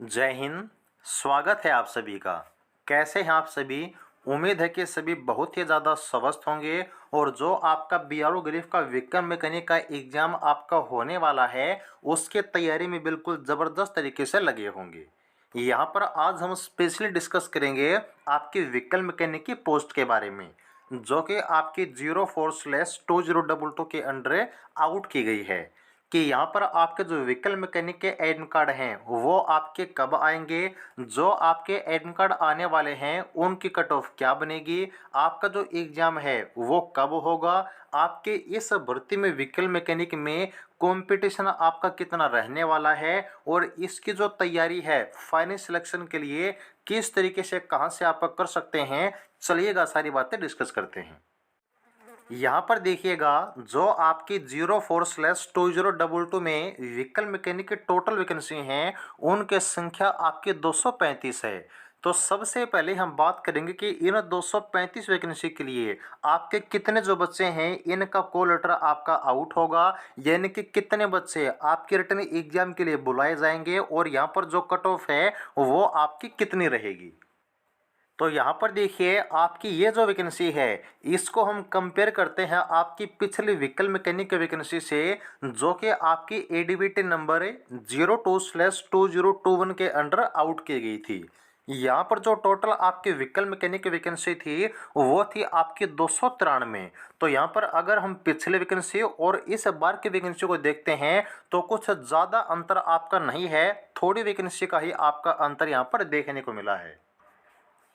जय हिंद। स्वागत है आप सभी का। कैसे हैं आप सभी? उम्मीद है कि सभी बहुत ही ज़्यादा स्वस्थ होंगे और जो आपका बीआरओ ग्रीफ का विक्रम मैकेनिक का एग्ज़ाम आपका होने वाला है उसके तैयारी में बिल्कुल ज़बरदस्त तरीके से लगे होंगे। यहाँ पर आज हम स्पेशली डिस्कस करेंगे आपकी व्हीकल मैकेनिक की पोस्ट के बारे में, जो कि आपकी 04/2022 के अंडर आउट की गई है कि यहाँ पर आपके जो व्हीकल मैकेनिक के एडमिट कार्ड हैं वो आपके कब आएंगे, जो आपके एडमिट कार्ड आने वाले हैं उनकी कट ऑफ क्या बनेगी, आपका जो एग्ज़ाम है वो कब होगा, आपके इस भर्ती में व्हीकल मैकेनिक में कंपटीशन आपका कितना रहने वाला है और इसकी जो तैयारी है फाइनल सिलेक्शन के लिए किस तरीके से कहाँ से आप कर सकते हैं। चलिएगा सारी बातें डिस्कस करते हैं। यहाँ पर देखिएगा, जो आपकी 04/2022 में व्हीकल मैकेनिक की टोटल वैकेंसी हैं उनकी संख्या आपकी 235 है। तो सबसे पहले हम बात करेंगे कि इन 235 वैकेंसी के लिए आपके कितने जो बच्चे हैं इनका कॉल लेटर आपका आउट होगा, यानी कि कितने बच्चे आपके रिटन एग्जाम के लिए बुलाए जाएंगे और यहाँ पर जो कट ऑफ है वो आपकी कितनी रहेगी। तो यहाँ पर देखिए, आपकी ये जो वैकेंसी है इसको हम कंपेयर करते हैं आपकी पिछली व्हीकल मैकेनिक की वैकेंसी से, जो कि आपकी एडीबीटी नंबर 02/2021 के अंडर आउट की गई थी। यहाँ पर जो टोटल आपकी व्हीकल मैकेनिक की वैकेंसी थी वो थी आपकी 293। तो यहाँ पर अगर हम पिछले वैकेंसी और इस बार की वैकेंसी को देखते हैं तो कुछ ज़्यादा अंतर आपका नहीं है, थोड़ी वैकेंसी का ही आपका अंतर यहाँ पर देखने को मिला है।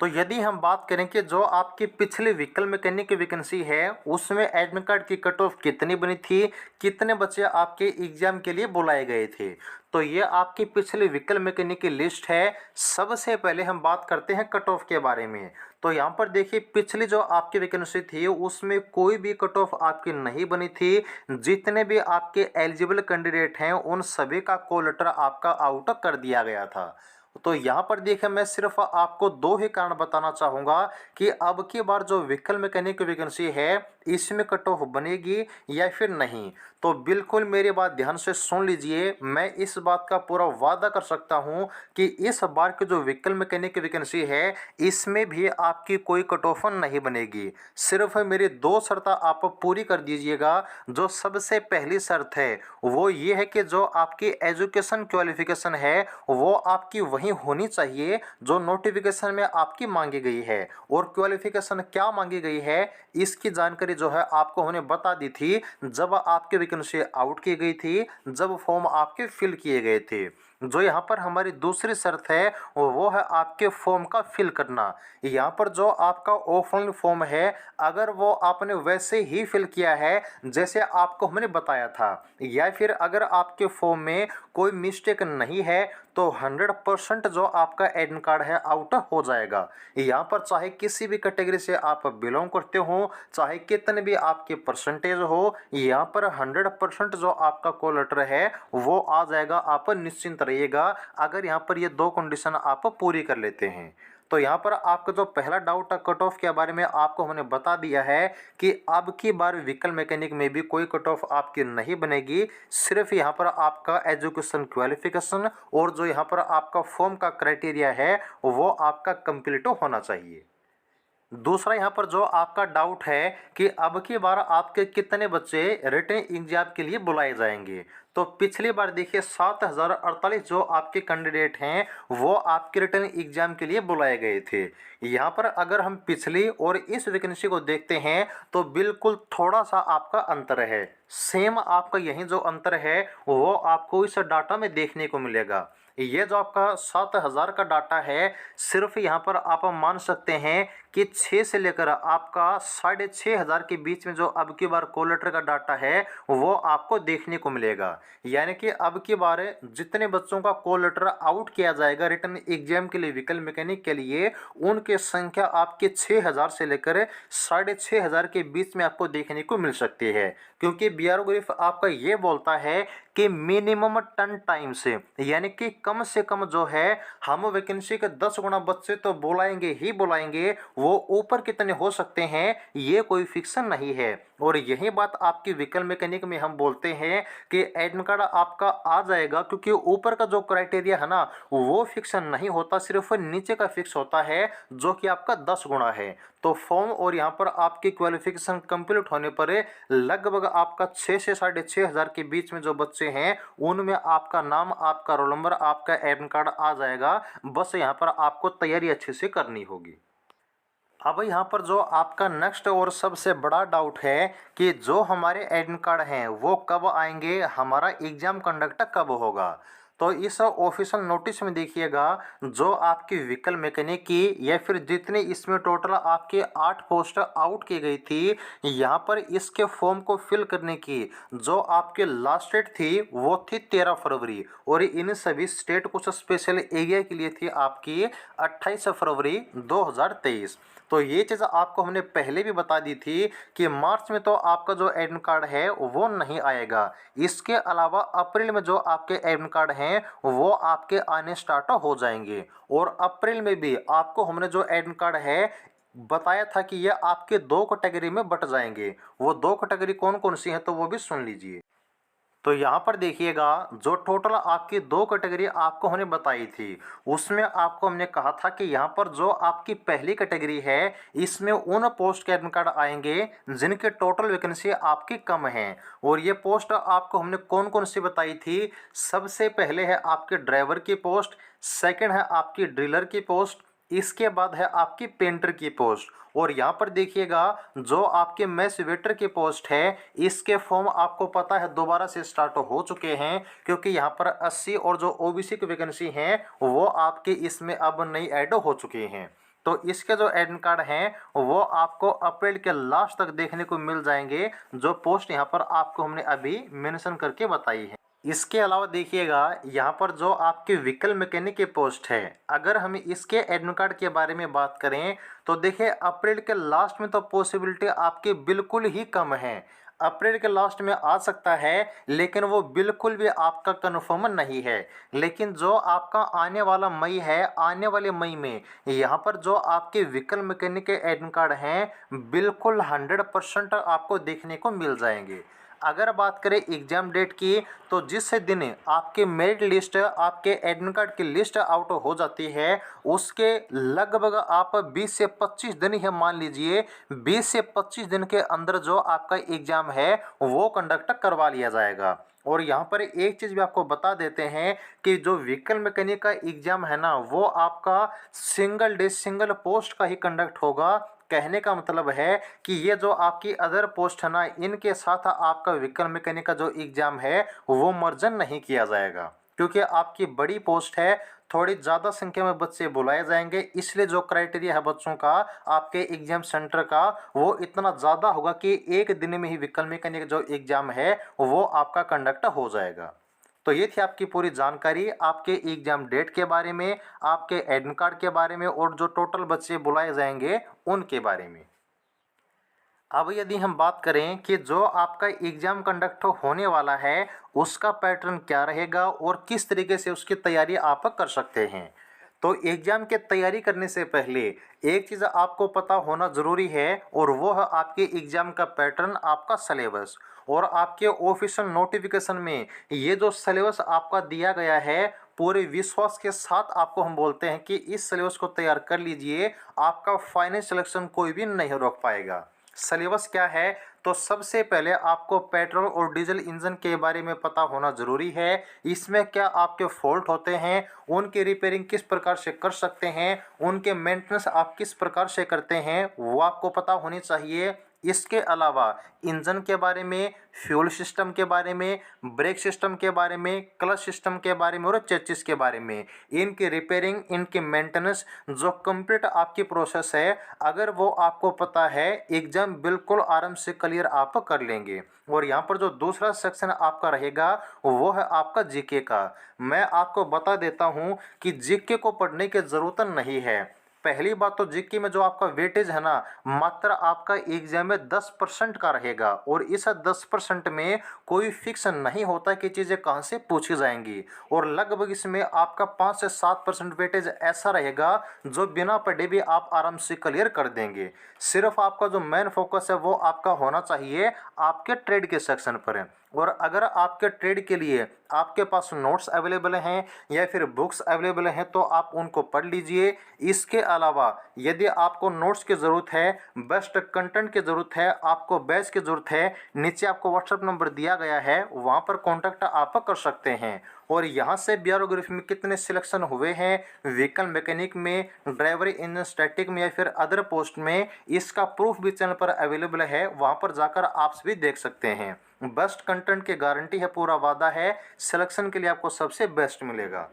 तो यदि हम बात करें कि जो आपकी पिछली व्हीकल मैकेनिक की वैकेंसी है उसमें एडमिट कार्ड की कट ऑफ कितनी बनी थी, कितने बच्चे आपके एग्जाम के लिए बुलाए गए थे, तो ये आपकी पिछली व्हीकल मैकेनिक की लिस्ट है। सबसे पहले हम बात करते हैं कट ऑफ के बारे में। तो यहाँ पर देखिए, पिछली जो आपकी वैकेंसी थी उसमें कोई भी कट ऑफ आपकी नहीं बनी थी। जितने भी आपके एलिजिबल कैंडिडेट हैं उन सभी का कॉल लेटर आपका आउट कर दिया गया था। तो यहाँ पर देखिए, मैं सिर्फ आपको दो ही कारण बताना चाहूँगा कि अब की बार जो व्हीकल मैकेनिक की वैकेंसी है इसमें कट ऑफ बनेगी या फिर नहीं। तो बिल्कुल मेरी बात ध्यान से सुन लीजिए, मैं इस बात का पूरा वादा कर सकता हूँ कि इस बार की जो व्हीकल मैकेनिक की वैकेंसी है इसमें भी आपकी कोई कट ऑफ नहीं बनेगी। सिर्फ मेरी दो शर्त आप पूरी कर दीजिएगा। जो सबसे पहली शर्त है वो ये है कि जो आपकी एजुकेशन क्वालिफिकेशन है वो आपकी वही होनी चाहिए जो नोटिफिकेशन में आपकी मांगी गई है। और क्वालिफिकेशन क्या मांगी गई है इसकी जानकारी जो है आपको हमने बता दी थी जब आपकी वैकेंसी आउट की गई थी, जब फॉर्म आपके फिल किए गए थे। जो यहाँ पर हमारी दूसरी शर्त है वो है आपके फॉर्म का फिल करना। यहाँ पर जो आपका ऑफलाइन फॉर्म है अगर वो आपने वैसे ही फिल किया है जैसे आपको हमने बताया था, या फिर अगर आपके फॉर्म में कोई मिस्टेक नहीं है तो 100% जो आपका एडमिट कार्ड है आउट हो जाएगा। यहाँ पर चाहे किसी भी कैटेगरी से आप बिलोंग करते हो, चाहे कितने भी आपके परसेंटेज हो, यहाँ पर 100% जो आपका कॉल लेटर है वो आ जाएगा। आप निश्चिंत रहिएगा अगर यहाँ पर ये दो कंडीशन आप पूरी कर लेते हैं। तो यहाँ पर आपका जो पहला डाउट है कट ऑफ के बारे में आपको हमने बता दिया है कि अब की बार व्हीकल मैकेनिक में भी कोई कट ऑफ आपकी नहीं बनेगी। सिर्फ यहाँ पर आपका एजुकेशन क्वालिफिकेशन और जो यहाँ पर आपका फॉर्म का क्राइटेरिया है वो आपका कंप्लीट होना चाहिए। दूसरा यहाँ पर जो आपका डाउट है कि अब की बार आपके कितने बच्चे रिटन एग्जाम के लिए बुलाए जाएंगे। तो पिछली बार देखिए 7048 जो आपके कैंडिडेट हैं वो आपके रिटन एग्जाम के लिए बुलाए गए थे। यहाँ पर अगर हम पिछली और इस वैकेंसी को देखते हैं तो बिल्कुल थोड़ा सा आपका अंतर है। सेम आपका यही जो अंतर है वो आपको इस डाटा में देखने को मिलेगा। ये जो आपका 7000 का डाटा है सिर्फ यहाँ पर आप मान सकते हैं कि 6 से लेकर आपका 6500 के बीच में जो अब की बार कॉल लेटर का डाटा है वो आपको देखने को मिलेगा। यानी कि अब की बार जितने बच्चों का कॉल लेटर आउट किया जाएगा रिटन एग्जाम के लिए व्हीकल मैकेनिक के लिए, उनकी संख्या आपके 6000 से लेकर 6500 के बीच में आपको देखने को मिल सकती है। क्योंकि बीआरओ ग्रीफ आपका ये बोलता है कि मिनिमम 10 टाइम्स, यानी कि कम से कम जो है हम वैकेंसी के 10 गुना बच्चे तो बुलाएंगे ही बुलाएंगे, वो ऊपर कितने हो सकते हैं ये कोई फिक्सन नहीं है। और यही बात आपकी व्हीकल मैकेनिक में हम बोलते हैं कि एडमिट कार्ड आपका आ जाएगा, क्योंकि ऊपर का जो क्राइटेरिया है ना वो फिक्सन नहीं होता, सिर्फ नीचे का फिक्स होता है जो कि आपका 10 गुना है। तो फॉर्म और यहाँ पर आपकी क्वालिफिकेशन कंप्लीट होने पर लगभग आपका 6 से 6,500 के बीच में जो बच्चे हैं उनमें आपका नाम, आपका रोल नंबर, आपका एडमिट कार्ड आ जाएगा। बस यहाँ पर आपको तैयारी अच्छे से करनी होगी। अब यहाँ पर जो आपका नेक्स्ट और सबसे बड़ा डाउट है कि जो हमारे एडमिट कार्ड हैं वो कब आएंगे, हमारा एग्ज़ाम कंडक्ट कब होगा। तो इस ऑफिशियल नोटिस में देखिएगा, जो आपकी व्हीकल मैकेनिक की या फिर जितनी इसमें टोटल आपके 8 पोस्ट आउट की गई थी, यहाँ पर इसके फॉर्म को फिल करने की जो आपकी लास्ट डेट थी वो थी 13 फरवरी, और इन सभी स्टेट कुछ स्पेशल एरिया के लिए थी आपकी 28 फरवरी 2023। तो ये चीज़ आपको हमने पहले भी बता दी थी कि मार्च में तो आपका जो एडमिट कार्ड है वो नहीं आएगा। इसके अलावा अप्रैल में जो आपके एडमिट कार्ड हैं वो आपके आने स्टार्ट हो जाएंगे, और अप्रैल में भी आपको हमने जो एडमिट कार्ड है बताया था कि ये आपके 2 कैटेगरी में बट जाएंगे। वो 2 कैटेगरी कौन कौन सी हैं तो वो भी सुन लीजिए। तो यहाँ पर देखिएगा, जो टोटल आपकी 2 कैटेगरी आपको हमने बताई थी उसमें आपको हमने कहा था कि यहाँ पर जो आपकी पहली कैटेगरी है इसमें उन पोस्ट के एडमिट कार्ड आएंगे जिनके टोटल वैकेंसी आपकी कम है। और ये पोस्ट आपको हमने कौन कौन सी बताई थी, सबसे पहले है आपके ड्राइवर की पोस्ट, सेकंड है आपकी ड्रिलर की पोस्ट, इसके बाद है आपकी पेंटर की पोस्ट। और यहाँ पर देखिएगा, जो आपके मैस वेटर की पोस्ट है इसके फॉर्म आपको पता है दोबारा से स्टार्ट हो चुके हैं, क्योंकि यहाँ पर 80 और जो ओबीसी की वैकेंसी हैं वो आपके इसमें अब नई ऐड हो चुकी हैं। तो इसके जो एडमिट कार्ड हैं वो आपको अप्रैल के लास्ट तक देखने को मिल जाएंगे, जो पोस्ट यहाँ पर आपको हमने अभी मेंशन करके बताई है। इसके अलावा देखिएगा, यहाँ पर जो आपके व्हीकल मैकेनिक की पोस्ट है, अगर हम इसके एडमिट कार्ड के बारे में बात करें तो देखिए अप्रैल के लास्ट में तो पॉसिबिलिटी आपकी बिल्कुल ही कम है। अप्रैल के लास्ट में आ सकता है लेकिन वो बिल्कुल भी आपका कन्फर्म नहीं है। लेकिन जो आपका आने वाला मई है, आने वाले मई में यहाँ पर जो आपके व्हीकल मैकेनिक के एडमिट कार्ड हैं बिल्कुल 100% आपको देखने को मिल जाएंगे। अगर बात करें एग्ज़ाम डेट की, तो जिस दिन आपके मेरिट लिस्ट, आपके एडमिट कार्ड की लिस्ट आउट हो जाती है उसके लगभग आप 20 से 25 दिन ही मान लीजिए, 20 से 25 दिन के अंदर जो आपका एग्ज़ाम है वो कंडक्ट करवा लिया जाएगा। और यहाँ पर एक चीज़ भी आपको बता देते हैं कि जो व्हीकल मैकेनिक का एग्ज़ाम है ना वो आपका सिंगल डे सिंगल पोस्ट का ही कंडक्ट होगा। कहने का मतलब है कि ये जो आपकी अदर पोस्ट है ना इनके साथ आपका व्हीकल मैकेनिक का जो एग्ज़ाम है वो मर्जन नहीं किया जाएगा, क्योंकि आपकी बड़ी पोस्ट है, थोड़ी ज़्यादा संख्या में बच्चे बुलाए जाएंगे, इसलिए जो क्राइटेरिया है बच्चों का आपके एग्ज़ाम सेंटर का वो इतना ज़्यादा होगा कि एक दिन में ही व्हीकल मैकेनिक जो एग्ज़ाम है वो आपका कंडक्ट हो जाएगा। तो ये थी आपकी पूरी जानकारी आपके एग्ज़ाम डेट के बारे में, आपके एडमिट कार्ड के बारे में, और जो टोटल बच्चे बुलाए जाएंगे उनके बारे में। अब यदि हम बात करें कि जो आपका एग्ज़ाम कंडक्ट होने वाला है उसका पैटर्न क्या रहेगा और किस तरीके से उसकी तैयारी आप कर सकते हैं, तो एग्ज़ाम की तैयारी करने से पहले एक चीज़ आपको पता होना ज़रूरी है, और वो है आपके एग्ज़ाम का पैटर्न, आपका सिलेबस। और आपके ऑफिशियल नोटिफिकेशन में ये जो सिलेबस आपका दिया गया है पूरे विश्वास के साथ आपको हम बोलते हैं कि इस सिलेबस को तैयार कर लीजिए, आपका फाइनल सिलेक्शन कोई भी नहीं रोक पाएगा। सिलेबस क्या है, तो सबसे पहले आपको पेट्रोल और डीजल इंजन के बारे में पता होना ज़रूरी है। इसमें क्या आपके फॉल्ट होते हैं, उनकी रिपेयरिंग किस प्रकार से कर सकते हैं, उनके मेंटेनेंस आप किस प्रकार से करते हैं वो आपको पता होनी चाहिए। इसके अलावा इंजन के बारे में, फ्यूल सिस्टम के बारे में, ब्रेक सिस्टम के बारे में, क्लच सिस्टम के बारे में और चेसिस के बारे में, इनकी रिपेयरिंग, इनकी मेंटेनेंस जो कंप्लीट आपकी प्रोसेस है, अगर वो आपको पता है एग्ज़ाम बिल्कुल आराम से क्लियर आप कर लेंगे। और यहाँ पर जो दूसरा सेक्शन आपका रहेगा वो है आपका जीके का। मैं आपको बता देता हूँ कि जीके को पढ़ने की ज़रूरत नहीं है। पहली बात तो जीके में जो आपका वेटेज है ना, मात्र आपका एग्जाम में 10% का रहेगा और इस 10% में कोई फिक्स नहीं होता कि चीज़ें कहाँ से पूछी जाएंगी और लगभग इसमें आपका 5 से 7% वेटेज ऐसा रहेगा जो बिना पढ़े भी आप आराम से क्लियर कर देंगे। सिर्फ आपका जो मेन फोकस है वो आपका होना चाहिए आपके ट्रेड के सेक्शन पर है। और अगर आपके ट्रेड के लिए आपके पास नोट्स अवेलेबल हैं या फिर बुक्स अवेलेबल हैं तो आप उनको पढ़ लीजिए। इसके अलावा यदि आपको नोट्स की ज़रूरत है, बेस्ट कंटेंट की ज़रूरत है, आपको बैच की ज़रूरत है, नीचे आपको व्हाट्सएप नंबर दिया गया है, वहाँ पर कॉन्टैक्ट आप कर सकते हैं। और यहाँ से बियारोग्राफी में कितने सिलेक्शन हुए हैं, व्हीकल मैकेनिक में, ड्राइवर इंजन स्टैटिक में या फिर अदर पोस्ट में, इसका प्रूफ भी चैनल पर अवेलेबल है, वहाँ पर जाकर आप भी देख सकते हैं। बेस्ट कंटेंट की गारंटी है, पूरा वादा है, सिलेक्शन के लिए आपको सबसे बेस्ट मिलेगा।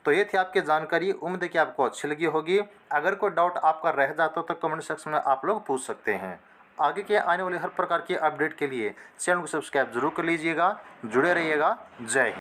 तो ये थी आपकी जानकारी, उम्मीद है कि आपको अच्छी लगी होगी। अगर कोई डाउट आपका रह जाता हो तो कमेंट सेक्शन में आप लोग पूछ सकते हैं। आगे के आने वाली हर प्रकार की अपडेट के लिए चैनल को सब्सक्राइब जरूर कर लीजिएगा। जुड़े रहिएगा। जय हिंद।